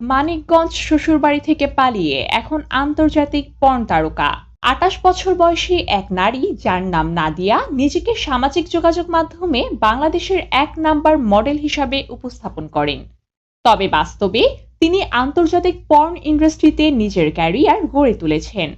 মানিকগঞ্জ শ্বশুরবাড়ি থেকে পালিয়ে এখন আন্তর্জাতিক পর্ন তারকা। ২৮ বছর বয়সী এক নারী যার নাম নাদিয়া নিজেকে সামাজিক যোগাযোগ মাধ্যমে বাংলাদেশের এক নাম্বার মডেল হিসাবে উপস্থাপন করেন। তবে বাস্তবে তিনি আন্তর্জাতিক পর্ন ইন্ডাস্ট্রিতে নিজের ক্যারিয়ার গড়ে তুলেছেন।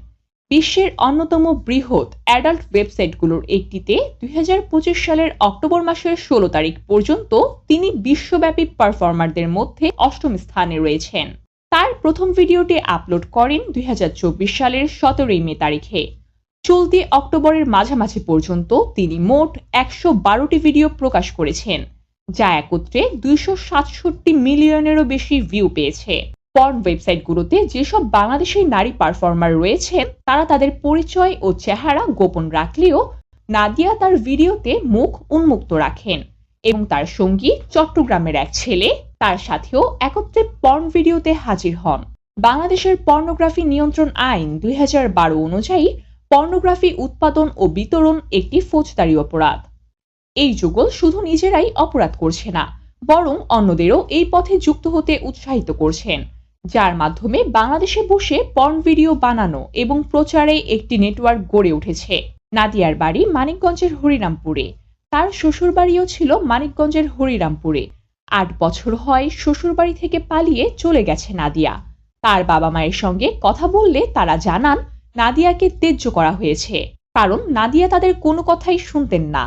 বিশ্বের অন্যতম বৃহৎ অ্যাডাল্ট ওয়েবসাইটগুলোর একটিতে ২০২৫ সালের অক্টোবর মাসের ১৬ তারিখ পর্যন্ত তিনি বিশ্বব্যাপী পারফর্মারদের মধ্যে অষ্টম স্থানে রয়েছেন। তার প্রথম ভিডিওটি আপলোড করেন ২০২৪ সালের ১৭ মে তারিখে। চলতি অক্টোবরের মাঝামাঝি পর্যন্ত তিনি মোট ১১২টি ভিডিও প্রকাশ করেছেন, যা একত্রে ২৬৭ মিলিয়নেরও বেশি ভিউ পেয়েছে। পর্ন ওয়েবসাইটগুলোতে যেসব বাংলাদেশি নারী পারফর্মার রয়েছেন তারা তাদের পরিচয় ও চেহারা গোপন রাখলেও নাদিয়া তার ভিডিওতে মুখ উন্মুক্ত রাখেন এবং তার সঙ্গী চট্টগ্রামের এক ছেলে তার সাথেও একত্রে পর্ন ভিডিওতে হাজির হন। বাংলাদেশের পর্নোগ্রাফি নিয়ন্ত্রণ আইন ২০১২ অনুযায়ী পর্নোগ্রাফি উৎপাদন ও বিতরণ একটি ফৌজদারি অপরাধ। এই যুগল শুধু নিজেরাই অপরাধ করছে না, বরং অন্যদেরও এই পথে যুক্ত হতে উৎসাহিত করছেন, যার মাধ্যমে বাংলাদেশে বসে পর্ন ভিডিও বানানো এবং প্রচারে একটি নেটওয়ার্ক গড়ে উঠেছে। নাদিয়ার বাড়ি মানিকগঞ্জের হরিরামপুরে। তার শ্বশুরবাড়িও ছিল মানিকগঞ্জের হরিরামপুরে। ৮ বছর হয় শ্বশুরবাড়ি থেকে পালিয়ে চলে গেছে নাদিয়া। তার বাবা মায়ের সঙ্গে কথা বললে তারা জানান নাদিয়াকে ত্যায্য করা হয়েছে, কারণ নাদিয়া তাদের কোনো কথাই শুনতেন না।